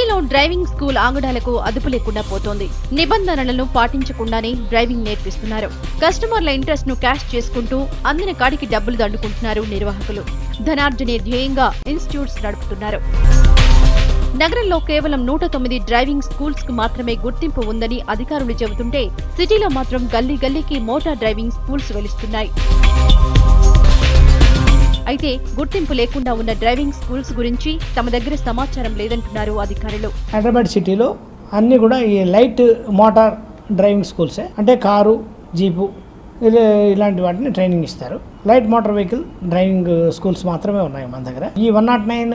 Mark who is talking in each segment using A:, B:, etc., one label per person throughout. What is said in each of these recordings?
A: సిటీలో driving school ఆంగడాలకు అదుపు లేకుండా పోతోంది. నిబంధనలను పాటించకుండానే డ్రైవింగ్ నేర్పిస్తున్నారు. కస్టమర్ల ఇంట్రెస్ట్ ను క్యాష్ చేసుకుంటూ అందిన కాడికి డబ్బులు దండుకుంటున్నారు నిర్వాహకులు. ధనార్జనే ధ్యేయంగా ఇన్స్టిట్యూట్స్ నడుపుతున్నారు. నగరంలో కేవలం 109 డ్రైవింగ్ స్కూల్స్ కు మాత్రమే గుర్తింపు ఉందని అధికారులు చెబుతుంటే, సిటీలో మాత్రం గల్లీ గల్లీకి మోటార్ డ్రైవింగ్ స్కూల్స్ వెలుస్తున్నాయి. అయితే గుర్తింపు లేకుండా ఉన్న డ్రైవింగ్ స్కూల్స్ గురించి తమ దగ్గర సమాచారం లేదంటున్నారు అధికారులు.
B: హైదరాబాద్ సిటీలో అన్ని కూడా ఈ లైట్ మోటార్ డ్రైవింగ్ స్కూల్సే, అంటే కారు, జీపు ఇలాంటి వాటిని ట్రైనింగ్ ఇస్తారు. Light motor vehicle driving schools మాత్రమే ఉన్నాయి మన దగ్గర. ఈ 109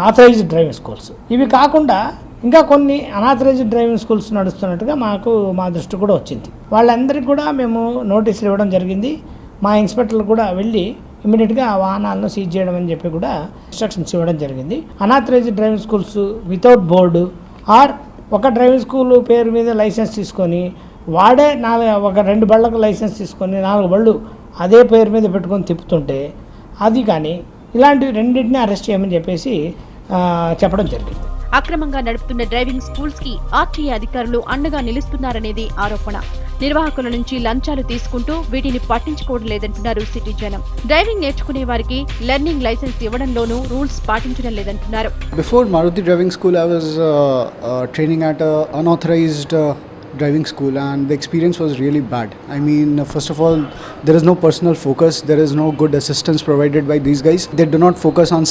B: ఆథరైజ్డ్ డ్రైవింగ్ స్కూల్స్. ఇవి కాకుండా ఇంకా కొన్ని అనాథరైజ్డ్ డ్రైవింగ్ స్కూల్స్ నడుస్తున్నట్టుగా మా దృష్టి కూడా వచ్చింది. వాళ్ళందరికీ కూడా మేము నోటీసులు ఇవ్వడం జరిగింది. మా ఇన్స్పెక్టర్లు కూడా వెళ్ళి ఇమీడియట్గా ఆ వాహనాలను సీజ్ చేయడం అని చెప్పి కూడా ఇన్స్ట్రక్షన్స్ ఇవ్వడం జరిగింది. Unauthorized driving schools without board or ఒక డ్రైవింగ్ స్కూల్ పేరు మీద లైసెన్స్ తీసుకొని వాడే 2 బళ్ళకు లైసెన్స్ తీసుకొని 4 బళ్ళు అదే పేరు మీద పెట్టుకొని తిప్పుతుంటే అది కానీ ఇలాంటివి రెండింటినీ అరెస్ట్ చేయమని చెప్పేసి చెప్పడం జరిగింది.
A: అక్రమంగా నడుపుతున్న డ్రైవింగ్ స్కూల్స్ కి ఆర్టీఏ అధికారులు అండగా నిలుస్తున్నారనేది ఆరోపణ. నిర్వాహకుల నుంచి లంచాలు తీసుకుంటూ వీటిని పట్టించుకోవడం లేదంటున్నారు సిటీ జనం. డ్రైవింగ్ నేర్చుకునే వారికి లెర్నింగ్ లైసెన్స్ ఇవ్వడంలోనూ రూల్స్ పాటించడం లేదంటున్నారు.
C: Before Maruti Driving School, I was training at an unauthorized driving school, and the experience was really bad. I mean, first of all, there is no personal focus, there is no good assistance provided by these guys. They do not focus on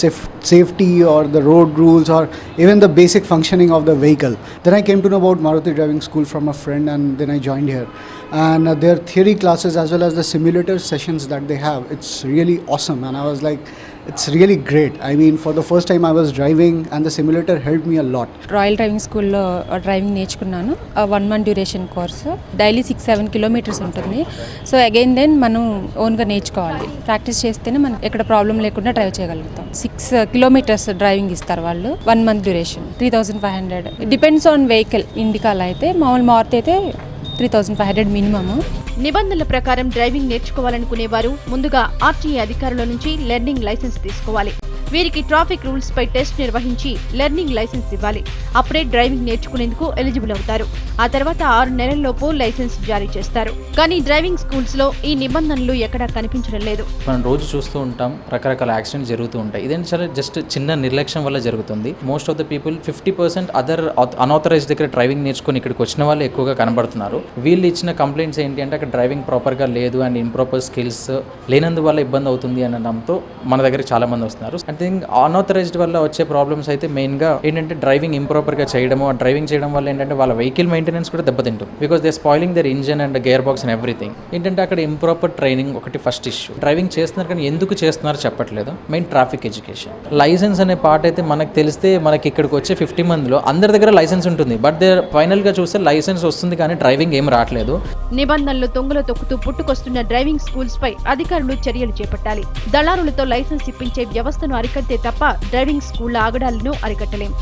C: safety or the road rules or even the basic functioning of the vehicle. Then I came to know about Maruti Driving School from a friend, and then I joined here. And their theory classes as well as the simulator sessions that they have, it's really awesome. And I was like, it's really great. I mean, for the first time I was driving and the simulator helped me a lot.
D: Royal driving స్కూల్లో driving నేర్చుకున్నాను. 1 month duration course. Daily 6-7 kilometres ఉంటుంది. So again then మనం ఓన్గా నేర్చుకోవాలి. Practice చేస్తేనే మనం ఎక్కడ problem లేకుండా డ్రైవ్ చేయగలుగుతాం. 6 కిలోమీటర్స్ డ్రైవింగ్ ఇస్తారు వాళ్ళు. 1 month duration 3500. Depends on vehicle. ఇండికాలో అయితే మారుతి అయితే 3500 మినిమమ్.
A: నిబంధనల ప్రకారం డ్రైవింగ్ నేర్చుకోవాలనుకునేవారు ముందుగా ఆర్టీఏ అధికారుల నుంచి లెర్నింగ్ లైసెన్స్ తీసుకోవాలి. వీరికి ట్రాఫిక్ రూల్స్ పై టెస్ట్ నిర్వహించి లెర్నింగ్ లైసెన్స్ ఇవ్వాలి. అప్పుడే డ్రైవింగ్ నేర్చుకునేందుకు ఎలిజిబుల్ అవుతారు. ఆ తర్వాత 6 నెలల్లోపు లైసెన్స్ జారీ చేస్తారు. కానీ డ్రైవింగ్ స్కూల్స్ లో ఈ నిబంధనలు ఎక్కడా కనిపించడం లేదు.
E: మనం రోజు చూస్తూ ఉంటాం, రకరకాల యాక్సిడెంట్స్ జరుగుతూ ఉంటాయి. ఇదేంటి చాలా జస్ట్ చిన్న నిర్లక్ష్యం వల్ల జరుగుతుంది. Most of the people 50% other unauthorised దగ్గర డ్రైవింగ్ నేర్చుకుని ఇక్కడికి వచ్చిన వాళ్ళు ఎక్కువగా కనబడుతున్నారు. వీళ్ళు ఇచ్చిన కంప్లైంట్స్ ఏంటి అంటే అక్కడ డ్రైవింగ్ ప్రాపర్గా లేదు అండ్ ఇంప్రాపర్ స్కిల్స్ లేనందువల్ల ఇబ్బంది అవుతుంది అనడంతో మన దగ్గర చాలా మంది వస్తున్నారు. ఐ థింక్ అన్ఆథరైజ్డ్ వల్ల వచ్చే ప్రాబ్లమ్స్ అయితే మెయిన్గా ఏంటంటే డ్రైవింగ్ ఇంప్రాపర్గా చేయడము, ఆ డ్రైవింగ్ చేయడం వల్ల ఏంటంటే వాళ్ళ వెహికల్ మెయింటెనెన్స్ కూడా దెబ్బతింటుంది. Because they spoiling their engine and gear box and everything. ఏంటంటే అక్కడ ఇంప్రాపర్ ట్రైనింగ్ ఒకటి ఫస్ట్ ఇష్యూ. డ్రైవింగ్ చేస్తున్నారు కానీ ఎందుకు చేస్తున్నారో చెప్పట్లేదు. Main traffic education. లైసెన్స్ అనే పార్ట్ అయితే మనకు తెలిస్తే మనకి ఇక్కడికి వచ్చే 50 మందిలో అందరి దగ్గర లైసెన్స్ ఉంటుంది. బట్ దే ఫైనల్గా చూస్తే లైసెన్స్ వస్తుంది కానీ డ్రైవింగ్ ఏం రావట్లేదు.
A: నిబంధనలు తొంగలో తొక్కుతూ పుట్టుకొస్తున్న డ్రైవింగ్ స్కూల్స్ పై అధికారులు చర్యలు చేపట్టాలి. దళారులతో లైసెన్స్ ఇప్పించే వ్యవస్థను అరికట్టే తప్ప డ్రైవింగ్ స్కూళ్ల ఆగడాలను అరికట్టలేం.